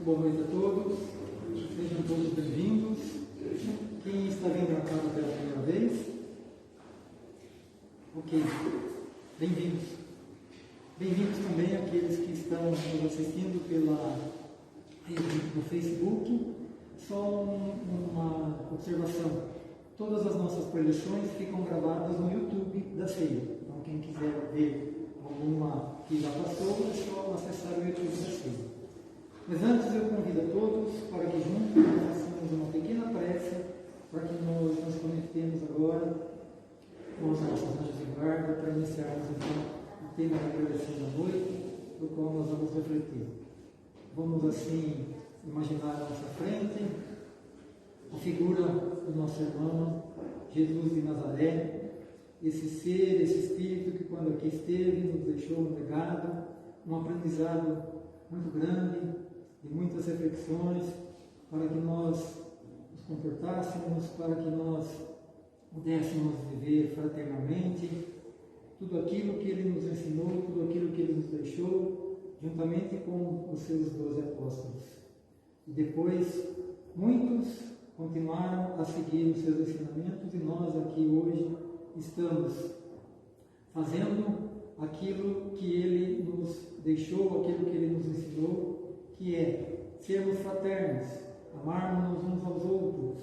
boa noite a todos, sejam todos bem-vindos. Quem está vindo na casa pela primeira vez? Ok, bem-vindos. Bem-vindos também àqueles que estão nos assistindo pela rede no Facebook. Só uma observação: todas as nossas preleções ficam gravadas no YouTube da ceia. Então, quem quiser ver alguma que já passou, é só acessar o YouTube da ceia. Mas antes eu convido a todos para que juntos nós façamos uma pequena prece para que nós nos conectemos agora com os nossos anjos de guarda para iniciarmos então o tema da preleção da noite, do qual nós vamos refletir. Vamos assim imaginar à nossa frente a figura do nosso irmão Jesus de Nazaré, esse ser, esse Espírito que quando aqui esteve nos deixou um legado, um aprendizado muito grande, de muitas reflexões, para que nós nos comportássemos, para que nós pudéssemos viver fraternamente tudo aquilo que Ele nos ensinou, tudo aquilo que Ele nos deixou, juntamente com os seus 12 apóstolos. E depois, muitos continuaram a seguir os seus ensinamentos e nós aqui hoje estamos fazendo aquilo que Ele nos deixou, aquilo que Ele nos ensinou, que é sermos fraternos, amarmos uns aos outros.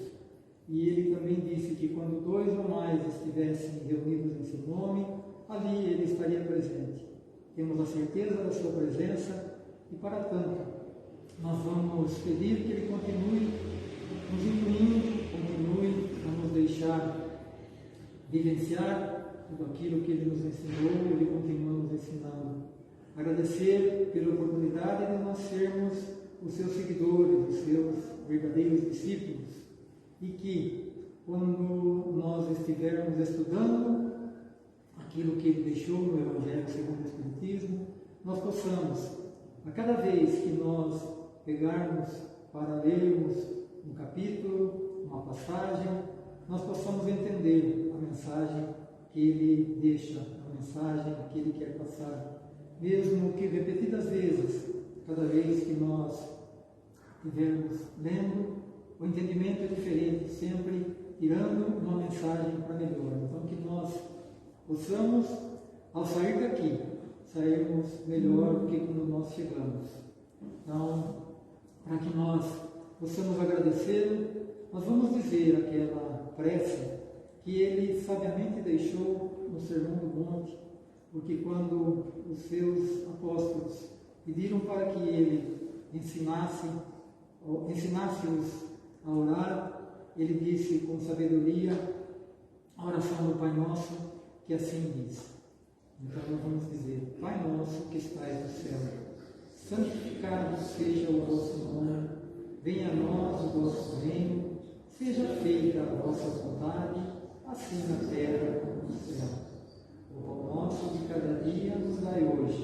E Ele também disse que quando 2 ou mais estivessem reunidos em seu nome, ali Ele estaria presente. Temos a certeza da sua presença e, para tanto, nós vamos pedir que Ele continue nos incluindo, continue a nos deixar vivenciar tudo aquilo que Ele nos ensinou, Ele continua nos ensinando. Agradecer pela oportunidade de nós sermos os seus seguidores, os seus verdadeiros discípulos, e que, quando nós estivermos estudando aquilo que Ele deixou no Evangelho segundo o Espiritismo, nós possamos, a cada vez que nós pegarmos para lermos um capítulo, uma passagem, nós possamos entender a mensagem que Ele deixa, a mensagem que Ele quer passar. Mesmo que repetidas vezes, cada vez que nós estivermos lendo, o entendimento é diferente, sempre tirando uma mensagem para melhor. Então, que nós possamos, ao sair daqui, sairmos melhor do que quando nós chegamos. Então, para que nós possamos agradecer, nós vamos dizer aquela prece que Ele sabiamente deixou no Sermão do Monte, porque quando os seus apóstolos pediram para que Ele ensinasse-os a orar, Ele disse com sabedoria a oração do Pai Nosso, que assim diz. Então nós vamos dizer: Pai Nosso que estais no céu, santificado seja o vosso nome, venha a nós o vosso reino, seja feita a vossa vontade, assim na terra como no céu. O pão nosso de cada dia nos dai hoje.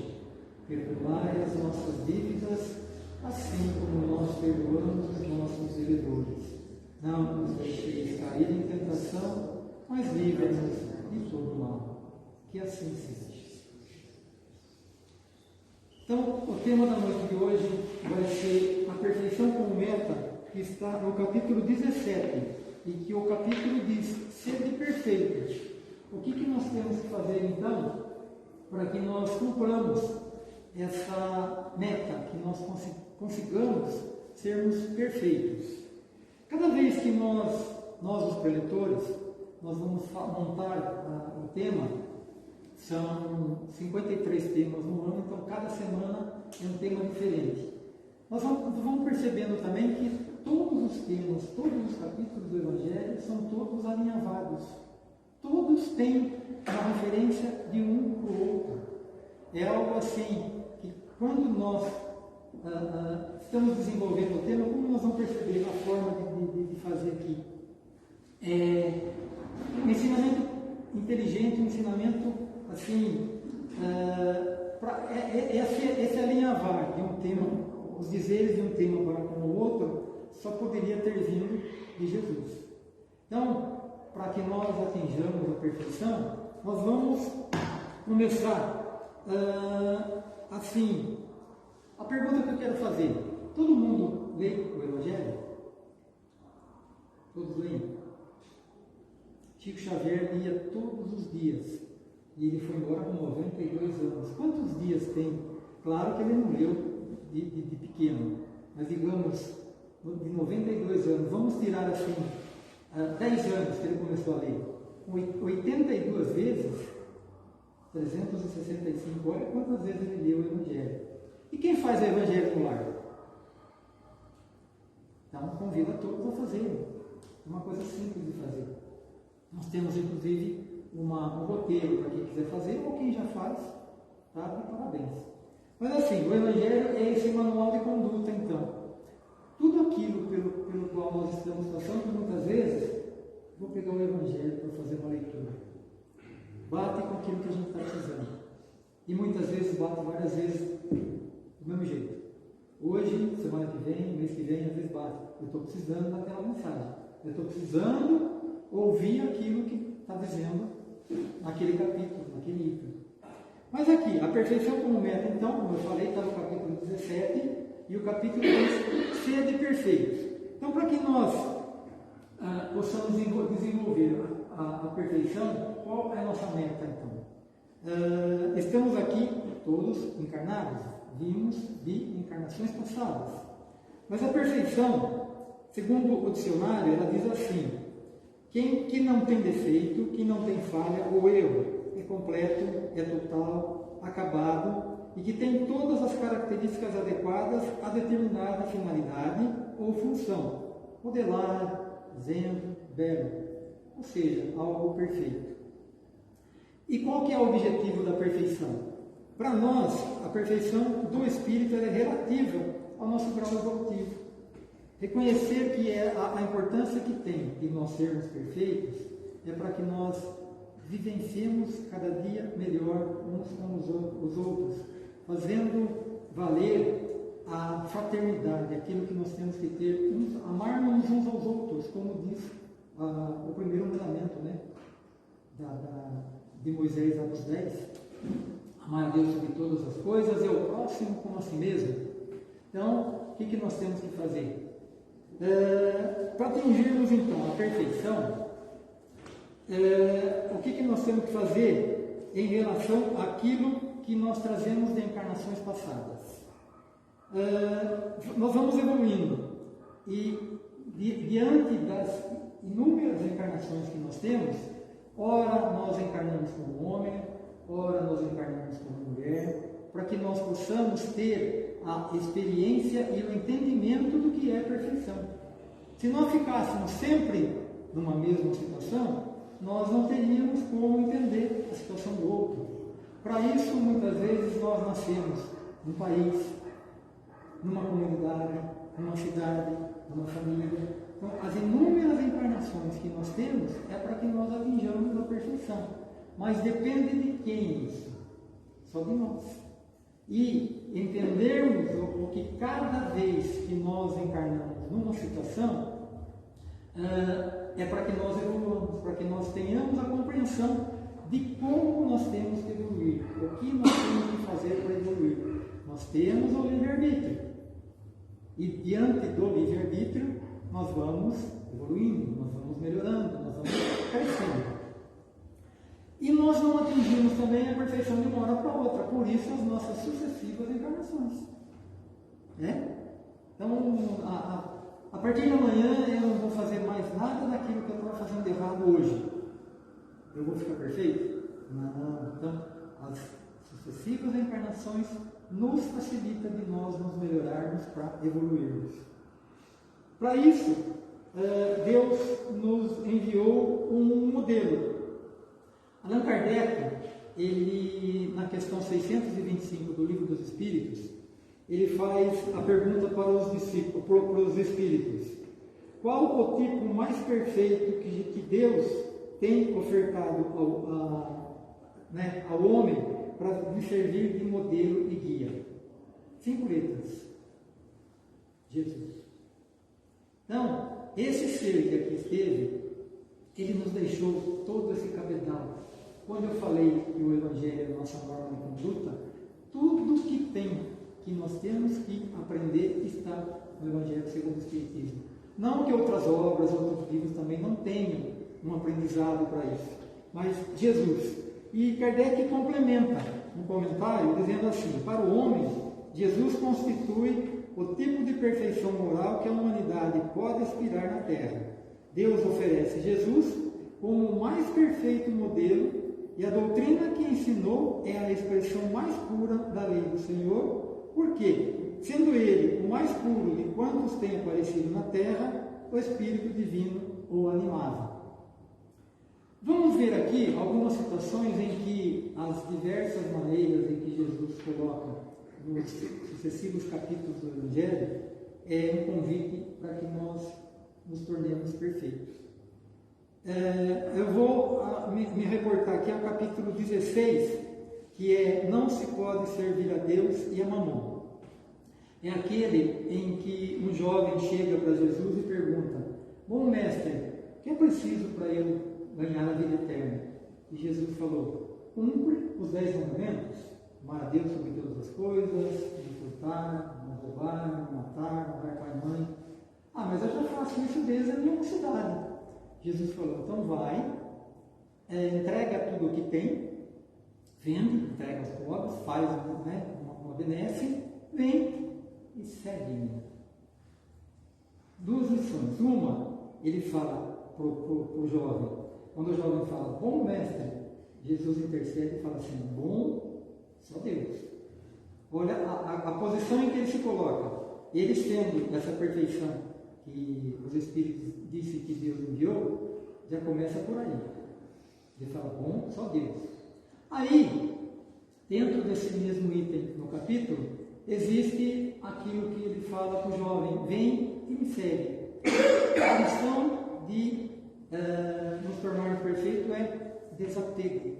Perdoai as nossas dívidas, assim como nós perdoamos os nossos devedores. Não nos deixeis cair em tentação, mas livra-nos de todo mal. Que assim seja. Então, o tema da noite de hoje vai ser a perfeição como meta, que está no capítulo 17, e que o capítulo diz: sede perfeitos. O que nós temos que fazer então para que nós cumpramos essa meta, que nós consigamos sermos perfeitos? Cada vez que nós os preletores, nós vamos montar o tema, são 53 temas no ano, então cada semana é um tema diferente. Nós vamos percebendo também que todos os temas, todos os capítulos do Evangelho são todos alinhavados. Todos têm uma referência de um para o outro. É algo assim que, quando nós estamos desenvolvendo o tema, como nós vamos perceber a forma de fazer aqui? Um ensinamento inteligente, um ensinamento assim, esse alinhavar de um tema, os dizeres de um tema para com o outro, só poderia ter vindo de Jesus. Então, para que nós atinjamos a perfeição, nós vamos começar assim. A pergunta que eu quero fazer: Todo mundo lê o Evangelho? Todos leem? Chico Xavier lia todos os dias. E ele foi embora com 92 anos. Quantos dias tem? Claro que ele não leu de pequeno. Mas digamos, de 92 anos. Vamos tirar assim, 10 anos que ele começou a ler. 82 vezes, 365. Olha quantas vezes ele leu o Evangelho. E quem faz o Evangelho no lar? Então, convida todos a fazerem. É uma coisa simples de fazer. Nós temos, inclusive, um roteiro para quem quiser fazer, ou quem já faz, tá? De parabéns. Mas assim, o Evangelho é esse manual de conduta, então. Tudo aquilo pelo qual nós estamos passando, muitas vezes, vou pegar o Evangelho para fazer uma leitura. Bate com aquilo que a gente está precisando. E muitas vezes bate várias vezes do mesmo jeito. Hoje, semana que vem, mês que vem, às vezes bate. Eu estou precisando daquela mensagem. Eu estou precisando ouvir aquilo que está dizendo naquele capítulo, naquele item. Mas aqui, a perfeição como meta, então, como eu falei, está no capítulo 17, e o capítulo 2, sede perfeitos. Então, para que nós possamos desenvolver a perfeição, qual é a nossa meta, então? Estamos aqui todos encarnados, vimos de encarnações passadas. Mas a perfeição, segundo o dicionário, ela diz assim: quem que não tem defeito, que não tem falha ou erro, é completo, é total, acabado e que tem todas as características adequadas a determinada finalidade ou função. Modelar, zelo, belo, ou seja, algo perfeito. E qual que é o objetivo da perfeição? Para nós, a perfeição do espírito é relativa ao nosso grau evolutivo. Reconhecer que a importância que tem de nós sermos perfeitos é para que nós vivenciemos cada dia melhor uns com os outros, fazendo valer a fraternidade, aquilo que nós temos que ter, amarmos uns aos outros, como diz o primeiro mandamento, né? De Moisés, Atos 10. Amar a Deus sobre todas as coisas e ao próximo como a si mesmo. Então, o que nós temos que fazer? Para atingirmos então a perfeição, o que nós temos que fazer em relação àquilo que nós trazemos de encarnações passadas? Nós vamos evoluindo e diante das inúmeras encarnações que nós temos, ora nós encarnamos como homem, ora nós encarnamos como mulher, para que nós possamos ter a experiência e o entendimento do que é perfeição. Se nós ficássemos sempre numa mesma situação, nós não teríamos como entender a situação do outro. Para isso, muitas vezes, nós nascemos num país, numa comunidade, numa cidade, numa família. Então, as inúmeras encarnações que nós temos é para que nós atinjamos a perfeição. Mas depende de quem isso? Só de nós. E entendermos o que cada vez que nós encarnamos numa situação, é para que nós evoluamos, para que nós tenhamos a compreensão de como nós temos que evoluir, o que nós temos que fazer para evoluir. Nós temos o livre-arbítrio. E diante do livre-arbítrio, nós vamos evoluindo, nós vamos melhorando, nós vamos crescendo. E nós não atingimos também a perfeição de uma hora para outra, por isso as nossas sucessivas encarnações. Então, a partir de amanhã eu não vou fazer mais nada daquilo que eu estava fazendo de errado hoje. Eu vou ficar perfeito? Não. Então, as sucessivas encarnações nos facilitam de nós nos melhorarmos para evoluirmos. Para isso, Deus nos enviou um modelo. Allan Kardec, ele, na questão 625 do Livro dos Espíritos, ele faz a pergunta para os discípulos, para os espíritos: qual o tipo mais perfeito que Deus tem ofertado ao homem para lhe servir de modelo e guia? 5 letras: Jesus. Então, esse ser que aqui esteve, ele nos deixou todo esse cabedal. Quando eu falei que o Evangelho é a nossa norma de conduta, tudo que tem que nós temos que aprender e está no Evangelho segundo o Espiritismo. Não que outras obras, outros livros também não tenham um aprendizado para isso, mas Jesus. E Kardec complementa um comentário dizendo assim: para o homem, Jesus constitui o tipo de perfeição moral que a humanidade pode aspirar na Terra. Deus oferece Jesus como o mais perfeito modelo, e a doutrina que ensinou é a expressão mais pura da lei do Senhor, porque, sendo ele o mais puro de quantos têm aparecido na Terra, o Espírito Divino o animava. Vamos ver aqui algumas situações em que as diversas maneiras em que Jesus coloca nos sucessivos capítulos do Evangelho é um convite para que nós nos tornemos perfeitos. Eu vou me reportar aqui ao capítulo 16, que é: não se pode servir a Deus e a Mamon. É aquele em que um jovem chega para Jesus e pergunta: bom mestre, o que é preciso para eu ganhar a vida eterna? E Jesus falou: cumpre os 10 mandamentos: amar a Deus sobre todas as coisas, não furtar, não roubar, não matar, não honrar pai e mãe. Ah, mas eu já faço isso desde a minha mocidade. Jesus falou: então vai, entrega tudo o que tem, vende, entrega aos pobres, faz uma benesse, vem e segue-me. 2 lições. Uma, ele fala para o jovem, quando o jovem fala: bom mestre, Jesus intercede e fala assim: bom, só Deus. Olha a posição em que ele se coloca. Ele sendo essa perfeição que os Espíritos disse que Deus enviou, já começa por aí. Ele fala: bom, só Deus. Aí, dentro desse mesmo item no capítulo, existe aquilo que ele fala para o jovem: vem e me segue. A lição de nos tornar perfeito é desapego.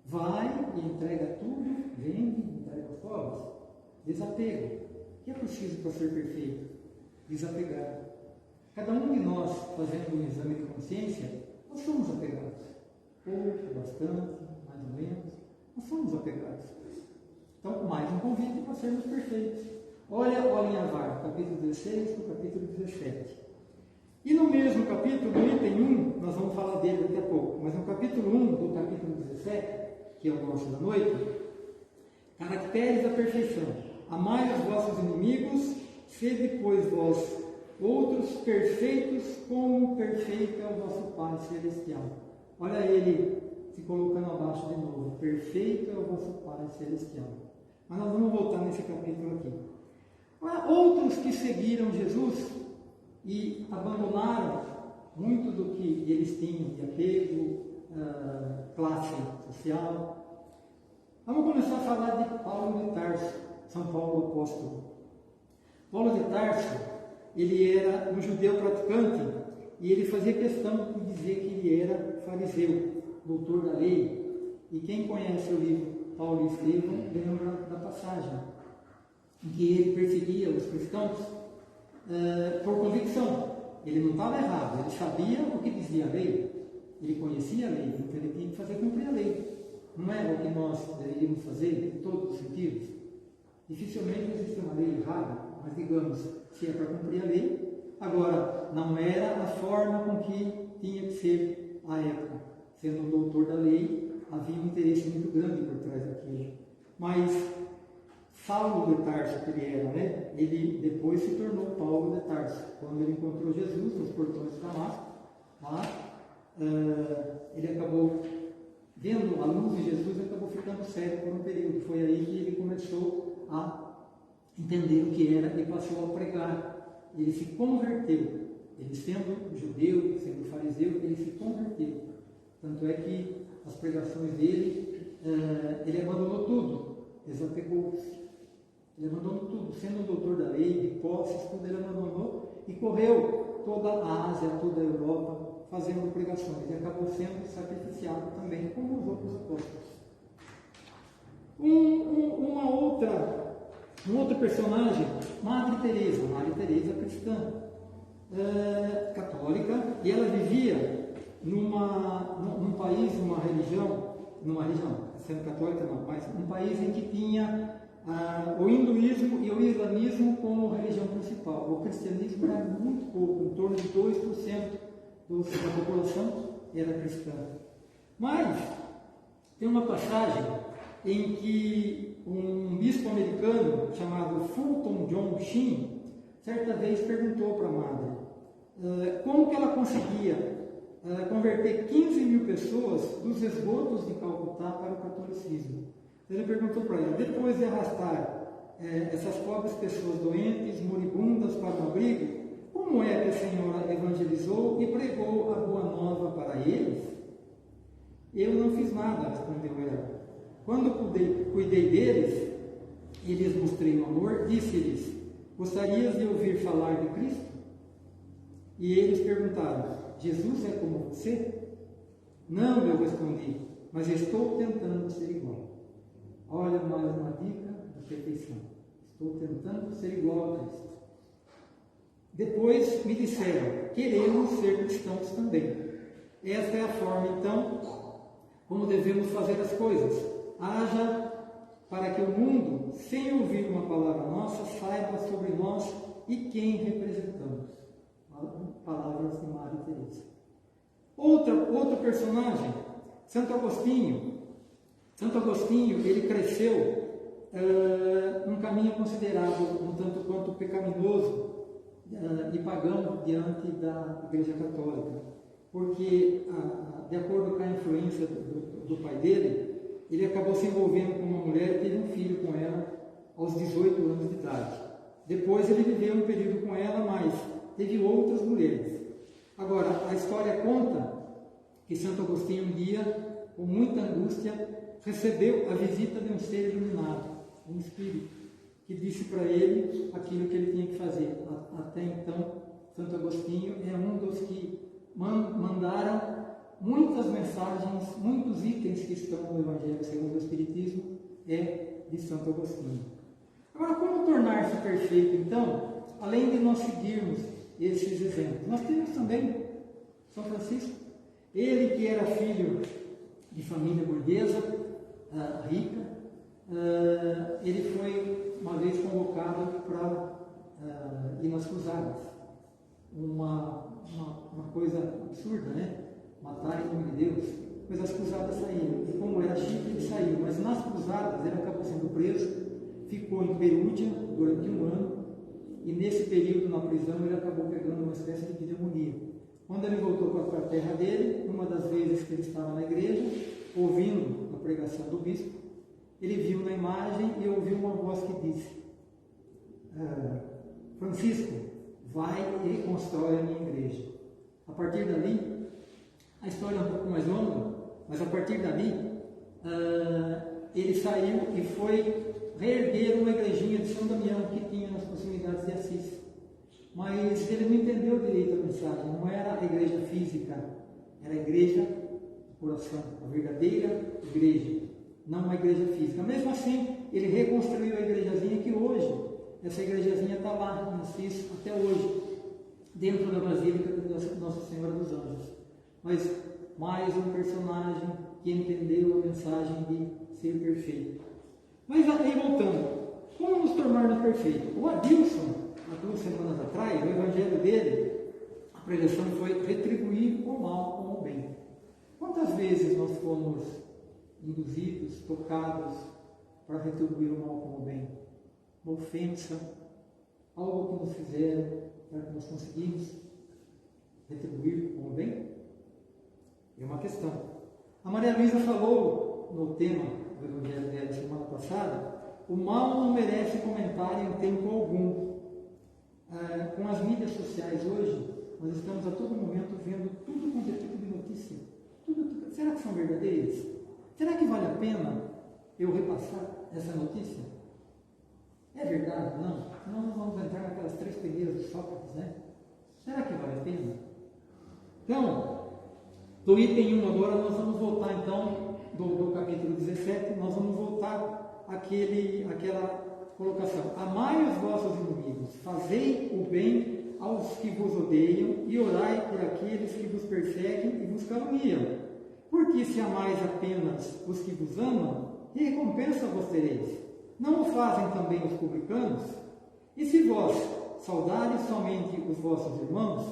Vai e entrega tudo, vende e entrega aos pobres. Desapego. O que é preciso para ser perfeito? Desapegar. Cada um de nós, fazendo um exame de consciência, nós somos apegados. Pouco, bastante, mais ou menos, nós somos apegados. Então, mais um convite para sermos perfeitos. Olha o alinhavar, capítulo 16 para o capítulo 17. E no mesmo capítulo, no item 1, nós vamos falar dele daqui a pouco, mas no capítulo 1 do capítulo 17, que é o nosso da noite, caracteres da perfeição. Amai os vossos inimigos, sede, pois, vós outros perfeitos, como perfeito é o vosso Pai Celestial. Olha ele se colocando abaixo de novo: perfeito é o vosso Pai Celestial. Mas nós vamos voltar nesse capítulo aqui. Outros que seguiram Jesus e abandonaram muito do que eles tinham de apego, classe social. Vamos começar a falar de Paulo de Tarso, São Paulo apóstolo. Paulo de Tarso, ele era um judeu praticante e ele fazia questão de dizer que ele era fariseu, doutor da lei. E quem conhece o livro Paulo e Estevão lembra da passagem em que ele perseguia os cristãos por convicção. Ele não estava errado, ele sabia o que dizia a lei, ele conhecia a lei, então ele tinha que fazer cumprir a lei. Não é o que nós deveríamos fazer em todos os sentidos? Dificilmente existe uma lei errada, mas digamos, se é para cumprir a lei. Agora, não era a forma com que tinha que ser a época. Sendo um doutor da lei, havia um interesse muito grande por trás daquilo. Mas Saulo de Tarso, que ele era, né? Ele depois se tornou Paulo de Tarso. Quando ele encontrou Jesus nos portões de Damasco, lá, ele acabou vendo a luz de Jesus e acabou ficando cego por um período. Foi aí que ele começou a entender o que era e passou a pregar. Ele se converteu. Ele sendo judeu, sendo fariseu, ele se converteu. Tanto é que as pregações dele, ele abandonou tudo, desapegou-se. Ele abandonou tudo, sendo um doutor da lei, de posses, tudo ele abandonou e correu toda a Ásia, toda a Europa, fazendo pregações. E acabou sendo sacrificiado também, como os outros apóstolos. Um outro personagem, Madre Teresa cristã, católica, e ela vivia num país, numa religião, sendo católica não, mas um país em que tinha o hinduísmo e o islamismo como religião principal. O cristianismo era muito pouco, em torno de 2% da população era cristã. Mas tem uma passagem em que um bispo americano chamado Fulton John Sheen, certa vez perguntou para a madre como que ela conseguia converter 15 mil pessoas dos esgotos de Calcutá para o catolicismo. Ele perguntou para ela, depois de arrastar essas pobres pessoas doentes, moribundas para o abrigo, como é que a senhora evangelizou e pregou a boa nova para eles? Eu não fiz nada, respondeu ela. Quando cuidei deles e lhes mostrei o amor, disse-lhes, gostarias de ouvir falar de Cristo? E eles perguntaram, Jesus é como você? Não, eu respondi, mas estou tentando ser igual. Olha mais uma dica da perfeição. Estou tentando ser igual a Cristo. Depois me disseram, queremos ser cristãos também. Esta é a forma, então, como devemos fazer as coisas. Haja para que o mundo, sem ouvir uma palavra nossa, saiba sobre nós e quem representamos. Palavras de Maria Teresa. Outro personagem, Santo Agostinho. Santo Agostinho, ele cresceu num caminho considerado um tanto quanto pecaminoso e pagão diante da Igreja Católica, porque, de acordo com a influência do pai dele, ele acabou se envolvendo com uma mulher e teve um filho com ela aos 18 anos de idade. Depois ele viveu um período com ela, mas teve outras mulheres. Agora, a história conta que Santo Agostinho um dia, com muita angústia, recebeu a visita de um ser iluminado, um espírito, que disse para ele aquilo que ele tinha que fazer. Até então, Santo Agostinho é um dos que mandaram muitas mensagens, muitos itens que estão no Evangelho segundo o Espiritismo, é de Santo Agostinho. Agora, como tornar-se perfeito, então, além de nós seguirmos esses exemplos? Nós temos também São Francisco, ele que era filho de família burguesa, rica, ele foi uma vez convocado para ir nas cruzadas. Uma coisa absurda, né? Matar em nome de Deus. Mas as cruzadas saíram. E como era chique, ele saiu. Mas nas cruzadas ele acabou sendo preso, ficou em Perúdia durante 1 ano. E nesse período na prisão ele acabou pegando uma espécie de pneumonia. Quando ele voltou para a terra dele, uma das vezes que ele estava na igreja, ouvindo a pregação do bispo, ele viu na imagem e ouviu uma voz que disse: Francisco, vai e constrói a minha igreja. A partir dali, a história é um pouco mais longa, mas a partir dali, ele saiu e foi reerguer uma igrejinha de São Damião que tinha nas proximidades de Assis. Mas ele não entendeu direito a mensagem, não era a igreja física, era a igreja do coração, a verdadeira igreja, não uma igreja física. Mesmo assim, ele reconstruiu a igrejazinha que hoje, essa igrejazinha está lá em Assis, até hoje, dentro da Basílica de Nossa Senhora dos Anjos. Mas mais um personagem que entendeu a mensagem de ser perfeito. Mas aí voltando, como nos tornar perfeitos? O Adilson, há 2 semanas atrás, o evangelho dele, a pregação foi retribuir o mal com o bem. Quantas vezes nós fomos induzidos, tocados para retribuir o mal com o bem? Uma ofensa, algo que nos fizeram para que nós conseguimos retribuir com o bem? É uma questão. A Maria Luísa falou no tema do evangelho dela semana passada: o mal não merece comentário em tempo algum. Com as mídias sociais hoje, nós estamos a todo momento vendo tudo quanto é tipo de notícia. Será que são verdadeiras? Será que vale a pena eu repassar essa notícia? É verdade? Não? Senão nós vamos entrar naquelas 3 peneiras de Sócrates, né? Será que vale a pena? Então, do item 1 agora, nós vamos voltar então, do capítulo 17, nós vamos voltar àquela colocação: amai os vossos inimigos, fazei o bem aos que vos odeiam e orai por aqueles que vos perseguem e vos caluniam. Porque se amais apenas os que vos amam, que recompensa vos tereis? Não o fazem também os publicanos? E se vós saudares somente os vossos irmãos,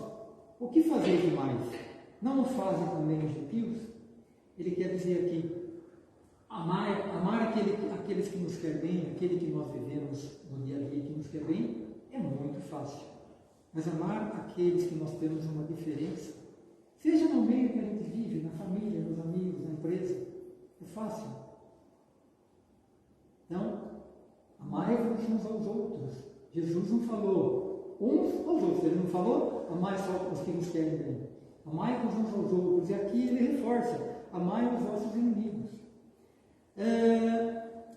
o que fazeis demais? Não o fazem também os gentios? Ele quer dizer aqui, amar aqueles que nos querem bem, aquele que nós vivemos no dia a dia que nos quer bem, é muito fácil. Mas amar aqueles que nós temos uma diferença, seja no meio que a gente vive, na família, nos amigos, na empresa, é fácil. Então, amai-vos uns aos outros. Jesus não falou uns aos outros, ele não falou amai só os que nos querem bem. Amai-vos uns aos outros. E aqui ele reforça, amai os vossos inimigos.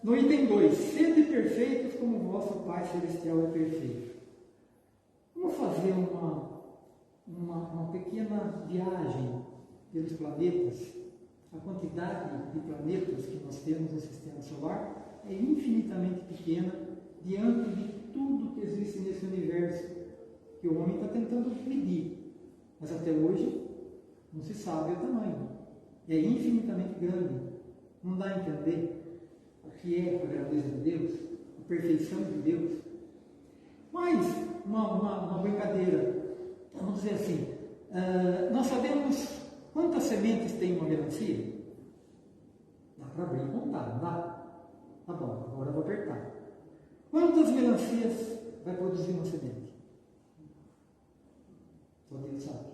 No item 2, sede perfeitos como o vosso Pai Celestial é perfeito. Vamos fazer uma pequena viagem pelos planetas. A quantidade de planetas que nós temos no Sistema Solar é infinitamente pequena diante de tudo que existe nesse universo, que o homem está tentando medir. Mas até hoje não se sabe o tamanho. É infinitamente grande. Não dá a entender o que é a grandeza de Deus, a perfeição de Deus. Mas, uma brincadeira, vamos dizer assim, nós sabemos quantas sementes tem uma melancia? Dá para abrir e contar, não dá? Tá bom, agora eu vou apertar. Quantas melancias vai produzir uma semente? Só Deus sabe.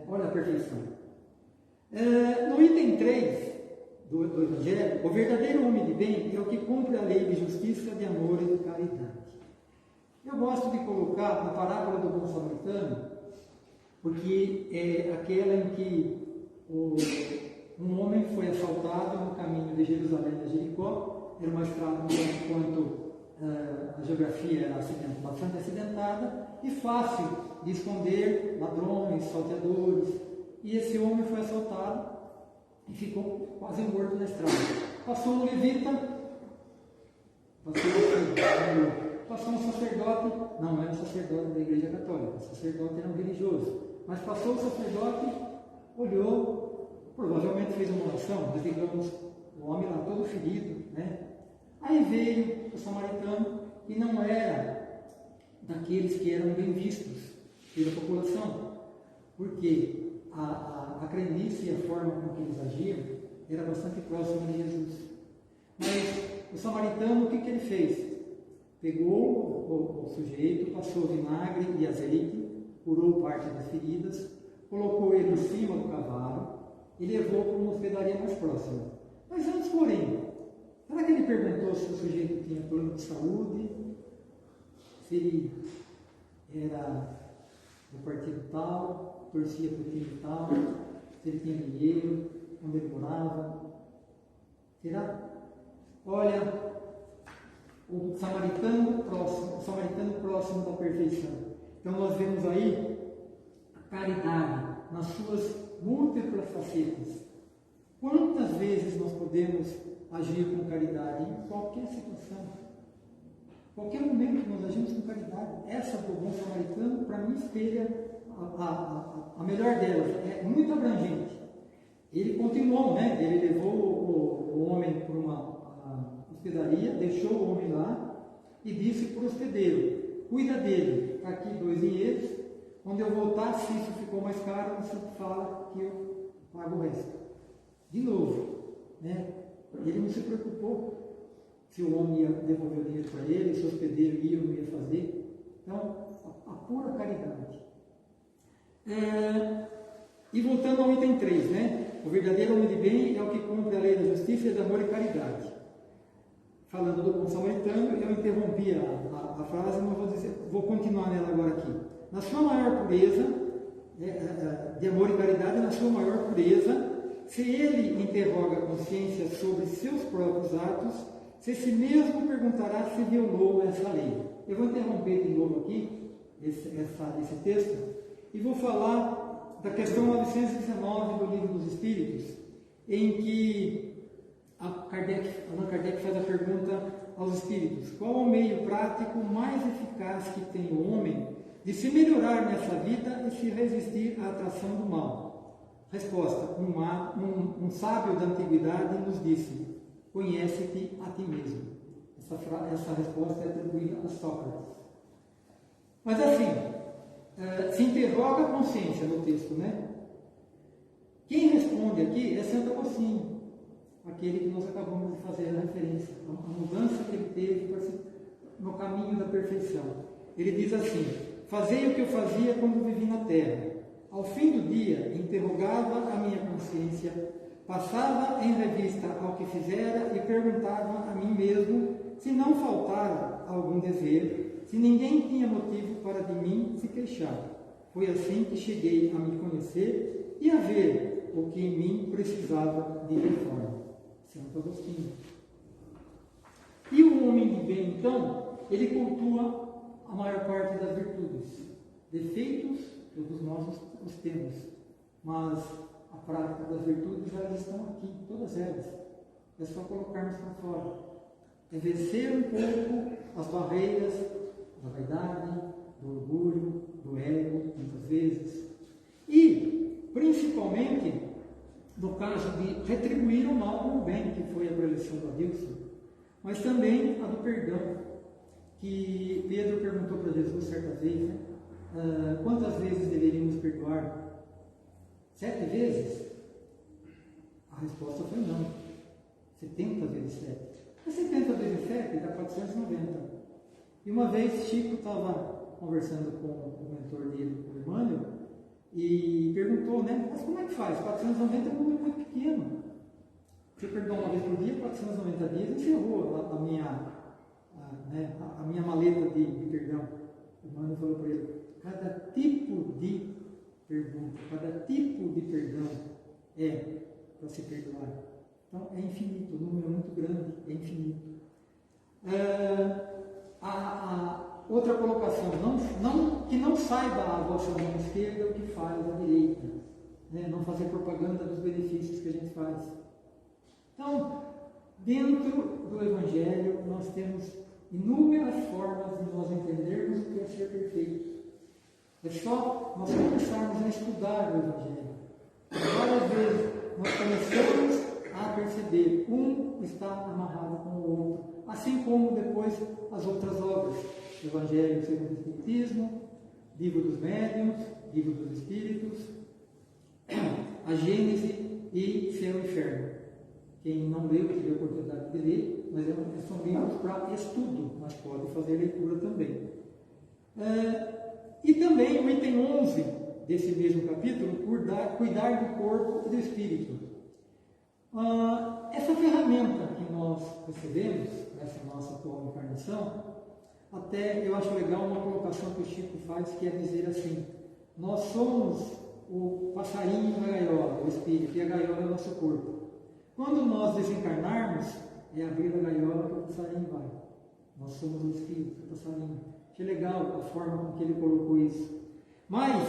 Olha a perfeição. No item 3 do Evangelho, o verdadeiro homem de bem é o que cumpre a lei de justiça, de amor e de caridade. Eu gosto de colocar na parábola do bom samaritano, porque é aquela em que um homem foi assaltado no caminho de Jerusalém a Jericó. Era uma estrada enquanto a geografia era bastante acidentada e fácil de esconder ladrões, salteadores. E esse homem foi assaltado e ficou quase morto na estrada. Passou um levita, passou um sacerdote, não era um sacerdote da Igreja Católica, o sacerdote era um religioso, mas passou o sacerdote, olhou, provavelmente fez uma oração, mas digamos, o homem lá todo ferido, né? Aí veio o samaritano, e não era daqueles que eram bem vistos pela população, porque a crendice e a forma como que eles agiam era bastante próxima de Jesus. Mas o samaritano, o que ele fez? Pegou o sujeito, passou vinagre e azeite, curou parte das feridas, colocou ele em cima do cavalo e levou para uma hospedaria mais próxima. Mas antes, porém, será que ele perguntou se o sujeito tinha plano de saúde, se ele era do partido tal, torcia para o time tal, se ele tinha dinheiro, onde ele morava? Será? Olha, o samaritano próximo da perfeição. Então nós vemos aí a caridade nas suas múltiplas facetas. Quantas vezes nós podemos agir com caridade em qualquer situação? Em qualquer momento nós agimos com caridade. Essa do bom samaritano, para mim, espelha a melhor delas. É muito abrangente. Ele continuou, né? Ele levou o homem para uma hospedaria, deixou o homem lá e disse para o hospedeiro: cuida dele, está aqui 2 dinheiros, quando eu voltar, se isso ficou mais caro, você fala que eu pago o resto. De novo, né? Ele não se preocupou se o homem ia devolver o dinheiro para ele, se o hospedeiro ia ou não ia fazer. Então, a pura caridade. E voltando ao item 3, né? O verdadeiro homem de bem é o que cumpre a lei da justiça, de amor e caridade. Falando do bom samaritano, eu interrompi a frase, mas vou continuar nela agora aqui. Na sua maior pureza, de amor e caridade, na sua maior pureza, se ele interroga a consciência sobre seus próprios atos, se si mesmo perguntará se violou essa lei. Eu vou interromper de novo aqui esse texto e vou falar da questão 919 do Livro dos Espíritos, em que Allan Kardec faz a pergunta aos espíritos: qual o meio prático mais eficaz que tem o homem de se melhorar nessa vida e se resistir à atração do mal? Resposta: um sábio da antiguidade nos disse: conhece-te a ti mesmo. Essa resposta é atribuída a Sócrates. Mas assim, se interroga a consciência no texto, né? Quem responde aqui é Santo Agostinho, aquele que nós acabamos de fazer a referência, a mudança que ele teve no caminho da perfeição. Ele diz assim: fazei o que eu fazia quando vivi na terra. Ao fim do dia, interrogava a minha consciência, passava em revista ao que fizera e perguntava a mim mesmo se não faltara algum dever, se ninguém tinha motivo para de mim se queixar. Foi assim que cheguei a me conhecer e a ver o que em mim precisava de reforma. Santo Agostinho. E o homem de bem, então, ele cultua a maior parte das virtudes. Defeitos, todos nós os temos, mas a prática das virtudes, elas estão aqui, todas elas. É só colocarmos para fora. É vencer um pouco as barreiras da vaidade, do orgulho, do ego, muitas vezes. E, principalmente, no caso de retribuir o mal com o bem, que foi a preleção da Dilson, mas também a do perdão, que Pedro perguntou para Jesus certa vez, né? Quantas vezes deveríamos perdoar? 7 vezes? A resposta foi não. 70 vezes 7. Mas 70 vezes 7 dá 490. E uma vez Chico estava conversando com o mentor dele, o Emmanuel, e perguntou, né? Mas como é que faz? 490 é um número muito pequeno. Se eu perdoar uma vez por dia, 490 dias, encerrou a minha maleta de perdão. O Emmanuel falou para ele: cada tipo de pergunta, cada tipo de perdão é para se perdoar. Então é infinito, o número é muito grande, é infinito. Outra colocação, que não saiba a vossa mão esquerda o que faz a direita, né? Não fazer propaganda dos benefícios que a gente faz. Então, dentro do Evangelho, nós temos inúmeras formas de nós entendermos o que é ser perfeito. É só nós começarmos a estudar o Evangelho. Várias vezes nós começamos a perceber, um está amarrado com o outro, assim como depois as outras obras. Evangelho segundo o Espiritismo, Livro dos Médiuns, Livro dos Espíritos, a Gênese e Céu e Inferno. Quem não leu, teve a oportunidade de ler, mas são livros para estudo, mas pode fazer leitura também. E também o item 11 desse mesmo capítulo, cuidar do corpo e do espírito. Essa ferramenta que nós recebemos, essa nossa atual encarnação, até eu acho legal uma colocação que o Chico faz, que é dizer assim: nós somos o passarinho na gaiola, o espírito, e a gaiola é o nosso corpo. Quando nós desencarnarmos, é abrir a gaiola que o passarinho vai. Nós somos o espírito, o passarinho. Que legal a forma com que ele colocou isso. Mas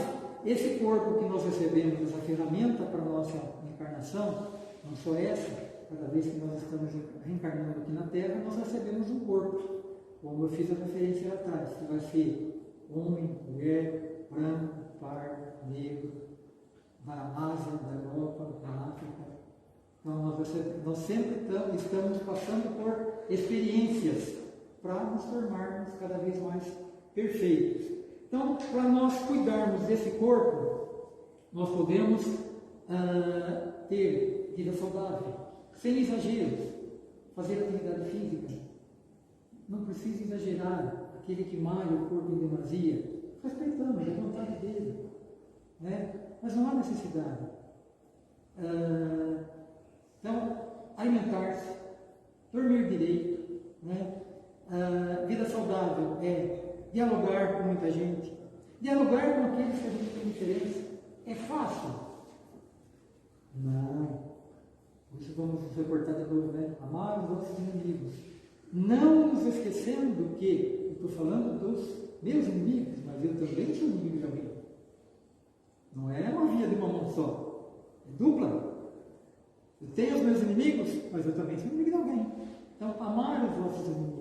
esse corpo que nós recebemos, essa ferramenta para a nossa encarnação, não só essa, cada vez que nós estamos reencarnando aqui na Terra, nós recebemos um corpo, como eu fiz a referência lá atrás, que vai ser homem, mulher, branco, pardo, negro, da Ásia, da Europa, da África. Então nós sempre estamos passando por experiências para nos tornarmos cada vez mais perfeitos. Então, para nós cuidarmos desse corpo, nós podemos ter vida saudável, sem exageros, fazer atividade física. Não precisa exagerar, aquele que malha o corpo em demasia, respeitamos a vontade dele, né? Mas não há necessidade. Então, alimentar-se, dormir direito, né? Vida saudável é dialogar com muita gente, dialogar com aqueles que a gente tem interesse. É fácil? Não. Isso vamos nos reportar de novo, né? Amar os nossos inimigos. Não nos esquecendo que eu estou falando dos meus inimigos, mas eu também sou inimigo de alguém. Não é uma via de uma mão só, é dupla. Eu tenho os meus inimigos, mas eu também sou inimigo de alguém. Então, amar os nossos inimigos.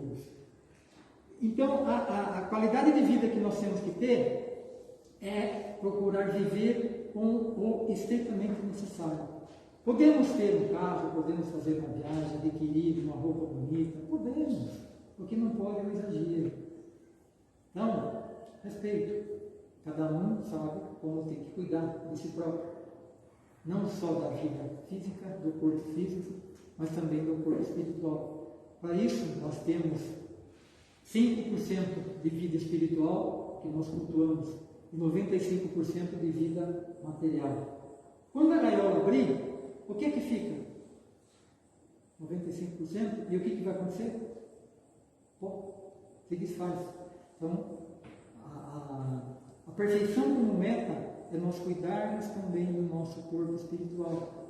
Então, a qualidade de vida que nós temos que ter é procurar viver com o estritamente necessário. Podemos ter um carro, podemos fazer uma viagem, adquirir uma roupa bonita, podemos. O que não pode é o exagero. Então, respeito. Cada um sabe como tem que cuidar de si próprio. Não só da vida física, do corpo físico, mas também do corpo espiritual. Para isso, nós temos 5% de vida espiritual, que nós cultuamos, e 95% de vida material. Quando a gaiola abrir, o que é que fica? 95%? E o que vai acontecer? Pô, se desfaz. Então, a perfeição como meta é nós cuidarmos também do nosso corpo espiritual.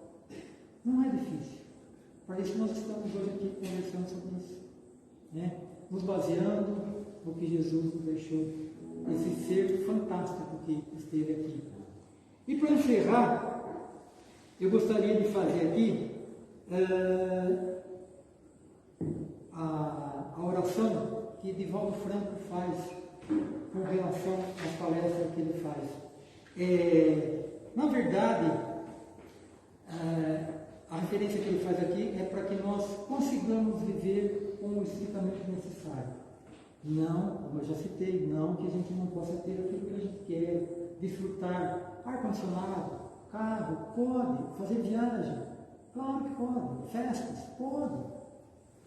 Não é difícil. Para isso nós estamos hoje aqui conversando sobre isso, né? Nos baseando no que Jesus nos deixou, esse ser fantástico que esteve aqui. E para encerrar, eu gostaria de fazer aqui a oração que Divaldo Franco faz com relação às palestras que ele faz. Na verdade, a referência que ele faz aqui é para que nós consigamos viver com o estritamente necessário. Não, como eu já citei, não que a gente não possa ter aquilo que a gente quer, desfrutar ar-condicionado, carro, pode, fazer viagem, claro que pode, festas, pode.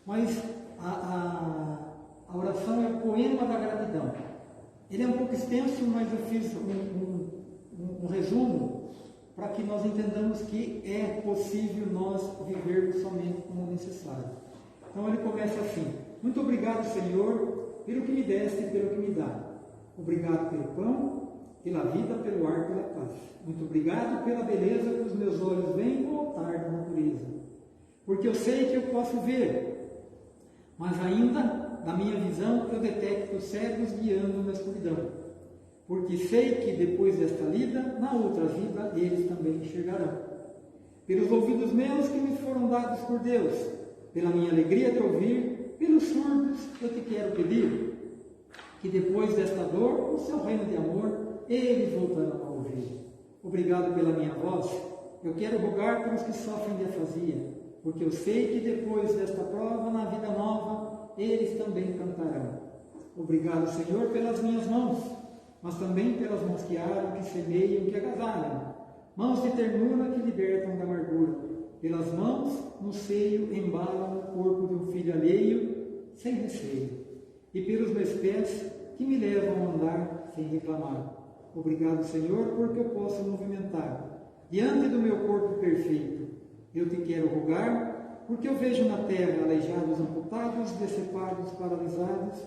Mas a oração é o poema da gratidão. Ele é um pouco extenso, mas eu fiz um resumo para que nós entendamos que é possível nós vivermos somente como necessário. Então ele começa assim: muito obrigado, Senhor, pelo que me deste e pelo que me dá. Obrigado pelo pão, pela vida, pelo ar, pela paz. Muito obrigado pela beleza que os meus olhos veem no altar da natureza. Porque eu sei que eu posso ver, mas ainda, na minha visão, eu detecto cegos guiando na escuridão. Porque sei que depois desta lida, na outra vida, eles também enxergarão. Pelos ouvidos meus que me foram dados por Deus, pela minha alegria de ouvir, pelos surdos, eu te quero pedir, que depois desta dor, no seu reino de amor, eles voltarão a ouvir. Obrigado pela minha voz, eu quero rogar pelos que sofrem de afasia, porque eu sei que depois desta prova, na vida nova, eles também cantarão. Obrigado, Senhor, pelas minhas mãos, mas também pelas mãos que aram, que semeiam, que agasalham, mãos de ternura que libertam da amargura, pelas mãos no seio embalam o corpo de um filho alheio, sem receio, e pelos meus pés que me levam a andar sem reclamar. Obrigado, Senhor, porque eu posso movimentar diante do meu corpo perfeito. Eu te quero rogar, porque eu vejo na terra aleijados, amputados, decepados, paralisados,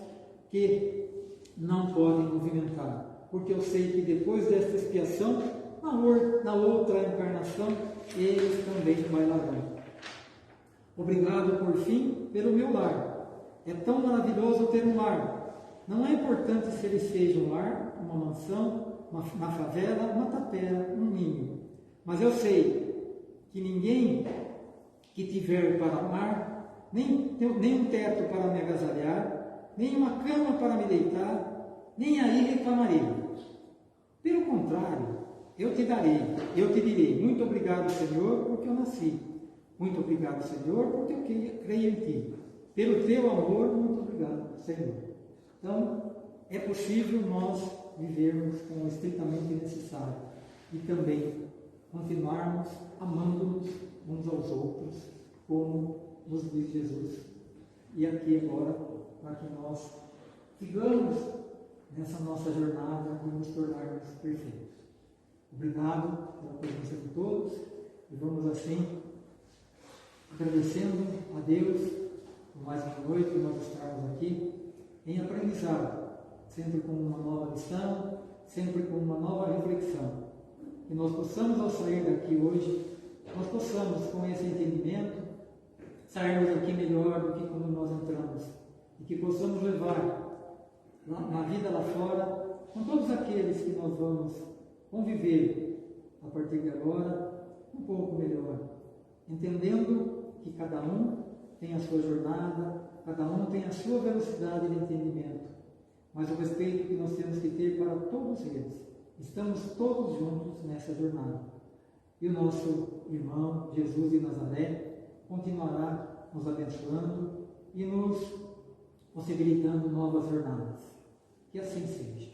que não podem movimentar, porque eu sei que depois desta expiação, na outra encarnação, eles também bailarão. Obrigado, por fim, pelo meu lar. É tão maravilhoso ter um lar. Não é importante se ele seja um lar, uma mansão, uma favela, uma tapera, um ninho. Mas eu sei que ninguém que tiver para amar, nem um teto para me agasalhar, nem uma cama para me deitar, nem aí reclamarei. Pelo contrário, eu te darei, eu te direi: muito obrigado, Senhor, porque eu nasci. Muito obrigado, Senhor, porque eu creio em ti. Pelo teu amor, muito obrigado, Senhor. Então, é possível nós vivermos com o estritamente necessário e também continuarmos amando-nos uns aos outros, como nos diz Jesus. E aqui agora, para que nós sigamos nessa nossa jornada de nos tornarmos perfeitos. Obrigado pela presença de todos e vamos assim agradecendo a Deus por mais uma noite que nós estarmos aqui em aprendizado, sempre com uma nova lição, sempre com uma nova reflexão. Que nós possamos, ao sair daqui hoje, nós possamos, com esse entendimento, sairmos daqui melhor do que quando nós entramos. E que possamos levar na vida lá fora, com todos aqueles que nós vamos conviver a partir de agora, um pouco melhor. Entendendo que cada um tem a sua jornada, cada um tem a sua velocidade de entendimento. Mas o respeito que nós temos que ter para todos eles. Estamos todos juntos nessa jornada. E o nosso irmão Jesus de Nazaré continuará nos abençoando e nos possibilitando novas jornadas. Que assim seja.